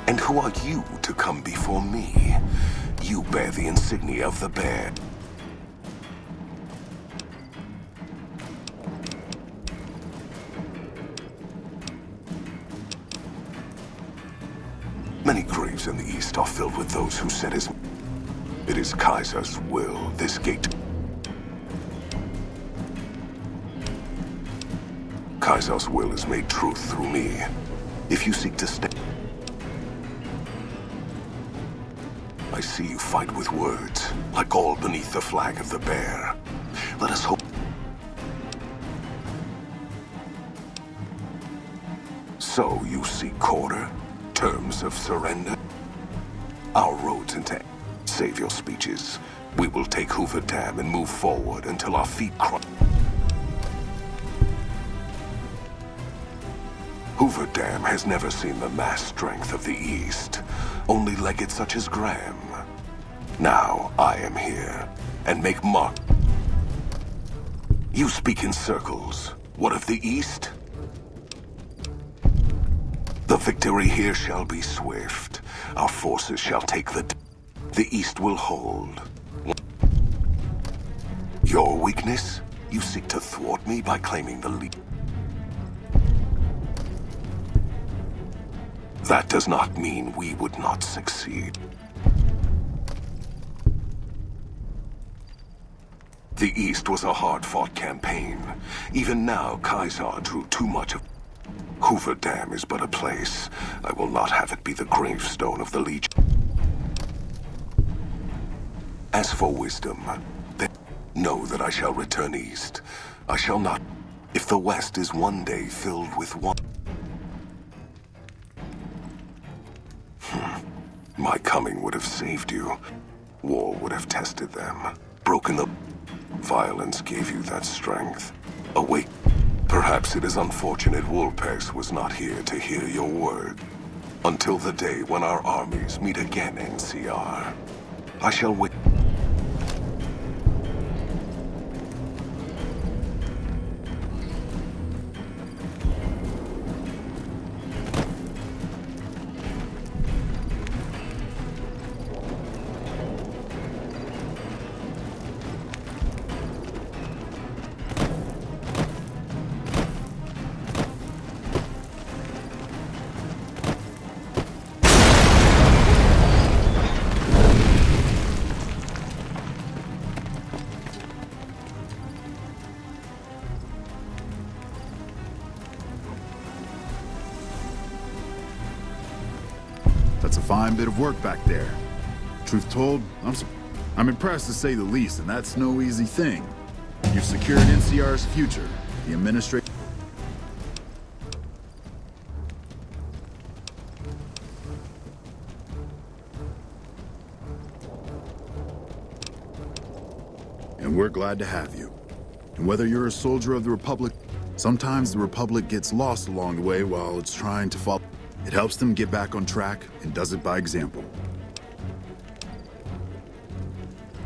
And who are you to come before me? You bear the insignia of the bear. Many graves in the East are filled with those who said it is Kaiser's will, this gate. Kaiser's will is made truth through me. If you seek to stay, I see you fight with words, like all beneath the flag of the bear. Let us hope. So you seek quarter? Terms of surrender? Our roads into... Save your speeches. We will take Hoover Dam and move forward until our feet crush. Hoover Dam has never seen the mass strength of the East. Only legates such as Graham. Now I am here, and make mark. You speak in circles. What of the East? The victory here shall be swift. Our forces shall take the East will hold. Your weakness? You seek to thwart me by claiming the lead. That does not mean we would not succeed. The East was a hard-fought campaign. Even now, Kaiser drew too much of... Hoover Dam is but a place. I will not have it be the gravestone of the Legion. As for wisdom, then know that I shall return east. I shall not... If the West is one day filled with one... My coming would have saved you. War would have tested them. Broken the... Violence gave you that strength. Awake. Perhaps it is unfortunate Wolpex was not here to hear your word. Until the day when our armies meet again, NCR. I shall wait. That's a fine bit of work back there. Truth told, I'm impressed to say the least, and that's no easy thing. You've secured NCR's future. The administration... And we're glad to have you. And whether you're a soldier of the Republic, sometimes the Republic gets lost along the way while it's trying to follow. It helps them get back on track and does it by example.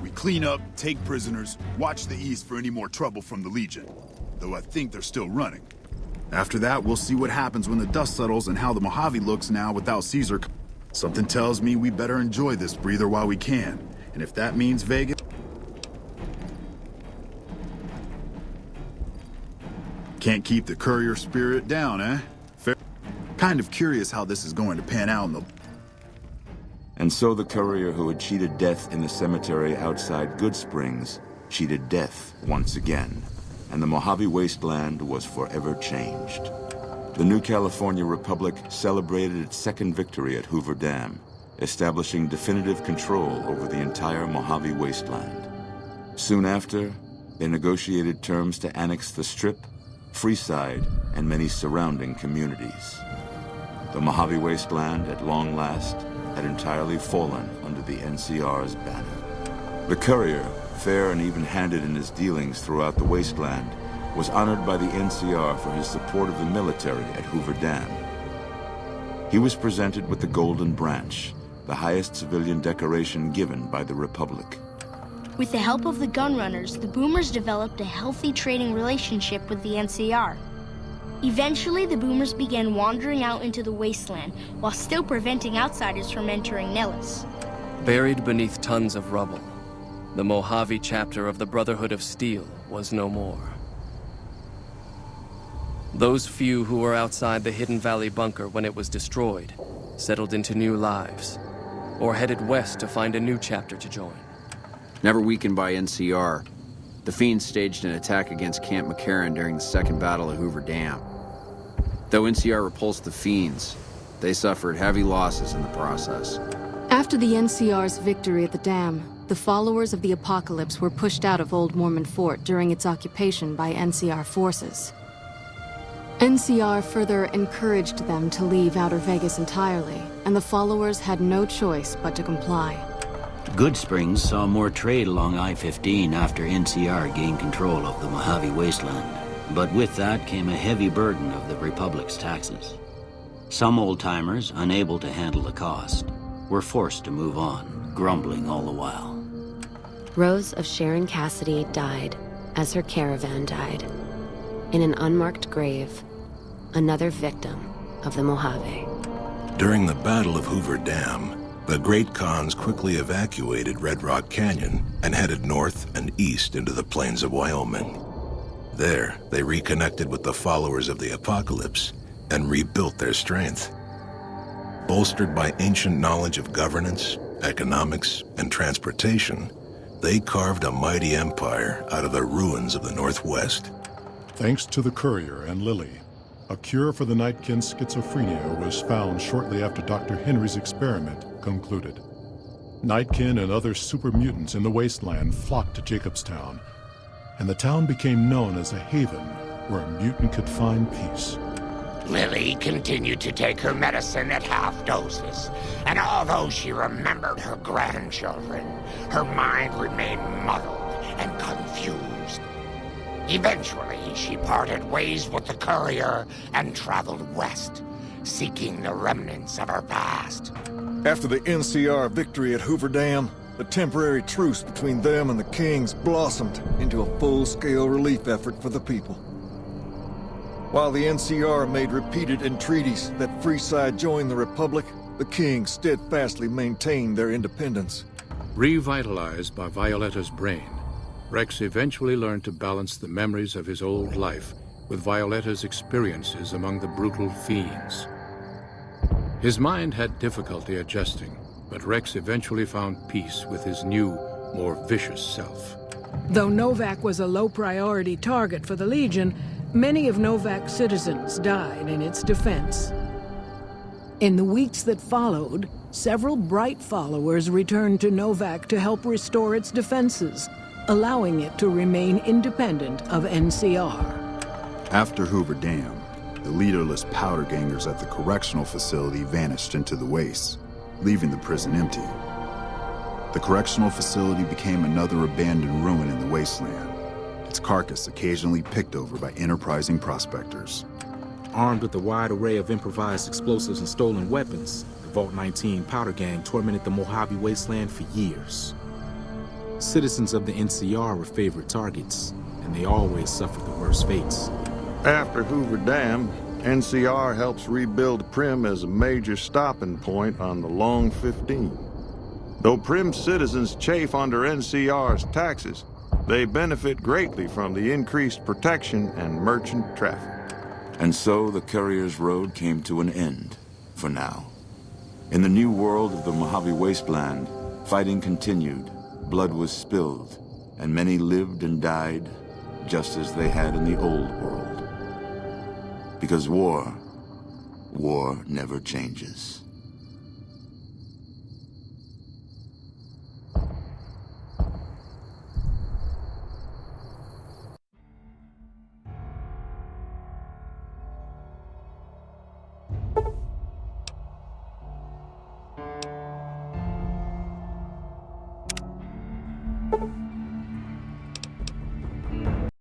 We clean up, take prisoners, watch the East for any more trouble from the Legion. Though I think they're still running. After that, we'll see what happens when the dust settles and how the Mojave looks now without Caesar. Something tells me we better enjoy this breather while we can. And if that means Vegas... Can't keep the courier spirit down, eh? Fair. Kind of curious how this is going to pan out in the... And so the courier who had cheated death in the cemetery outside Good Springs cheated death once again, and the Mojave wasteland was forever changed. The new California Republic celebrated its second victory at Hoover Dam, establishing definitive control over the entire Mojave wasteland. Soon after, they negotiated terms to annex the Strip, Freeside, and many surrounding communities. The Mojave wasteland, at long last, had entirely fallen under the NCR's banner. The courier, fair and even-handed in his dealings throughout the wasteland, was honored by the NCR for his support of the military at Hoover Dam. He was presented with the Golden Branch, the highest civilian decoration given by the Republic. With the help of the gunrunners, the Boomers developed a healthy trading relationship with the NCR. Eventually, the boomers began wandering out into the wasteland while still preventing outsiders from entering Nellis. Buried beneath tons of rubble, the Mojave chapter of the Brotherhood of Steel was no more. Those few who were outside the Hidden Valley bunker when it was destroyed settled into new lives, or headed west to find a new chapter to join. Never weakened by NCR, the Fiends staged an attack against Camp McCarran during the Second Battle of Hoover Dam. Though NCR repulsed the Fiends, they suffered heavy losses in the process. After the NCR's victory at the dam, the followers of the Apocalypse were pushed out of Old Mormon Fort during its occupation by NCR forces. NCR further encouraged them to leave Outer Vegas entirely, and the followers had no choice but to comply. Goodsprings saw more trade along I-15 after NCR gained control of the Mojave Wasteland. But with that came a heavy burden of the Republic's taxes. Some old-timers, unable to handle the cost, were forced to move on, grumbling all the while. Rose of Sharon Cassidy died as her caravan died. In an unmarked grave, another victim of the Mojave. During the Battle of Hoover Dam, the Great Khans quickly evacuated Red Rock Canyon and headed north and east into the plains of Wyoming. There, they reconnected with the followers of the Apocalypse and rebuilt their strength. Bolstered by ancient knowledge of governance, economics, and transportation, they carved a mighty empire out of the ruins of the Northwest. Thanks to the Courier and Lily, a cure for the Nightkin's schizophrenia was found shortly after Dr. Henry's experiment concluded. Nightkin and other super mutants in the wasteland flocked to Jacobstown, and the town became known as a haven where a mutant could find peace. Lily continued to take her medicine at half doses, and although she remembered her grandchildren, her mind remained muddled and confused. Eventually, she parted ways with the Courier and traveled west, seeking the remnants of her past. After the NCR victory at Hoover Dam, the temporary truce between them and the Kings blossomed into a full-scale relief effort for the people. While the NCR made repeated entreaties that Freeside join the Republic, the Kings steadfastly maintained their independence. Revitalized by Violetta's brain, Rex eventually learned to balance the memories of his old life with Violetta's experiences among the brutal fiends. His mind had difficulty adjusting, but Rex eventually found peace with his new, more vicious self. Though Novak was a low-priority target for the Legion, many of Novak's citizens died in its defense. In the weeks that followed, several bright followers returned to Novak to help restore its defenses, allowing it to remain independent of NCR. After Hoover Dam, the leaderless powder gangers at the correctional facility vanished into the wastes, leaving the prison empty. The correctional facility became another abandoned ruin in the wasteland, its carcass occasionally picked over by enterprising prospectors. Armed with a wide array of improvised explosives and stolen weapons, the Vault 19 powder gang tormented the Mojave wasteland for years. Citizens of the NCR were favorite targets, and they always suffered the worst fates. After Hoover Dam, NCR helps rebuild Prim as a major stopping point on the Long 15. Though Prim citizens chafe under NCR's taxes, they benefit greatly from the increased protection and merchant traffic. And so the Courier's road came to an end, for now. In the new world of the Mojave Wasteland, fighting continued, blood was spilled, and many lived and died just as they had in the old world. Because war never changes.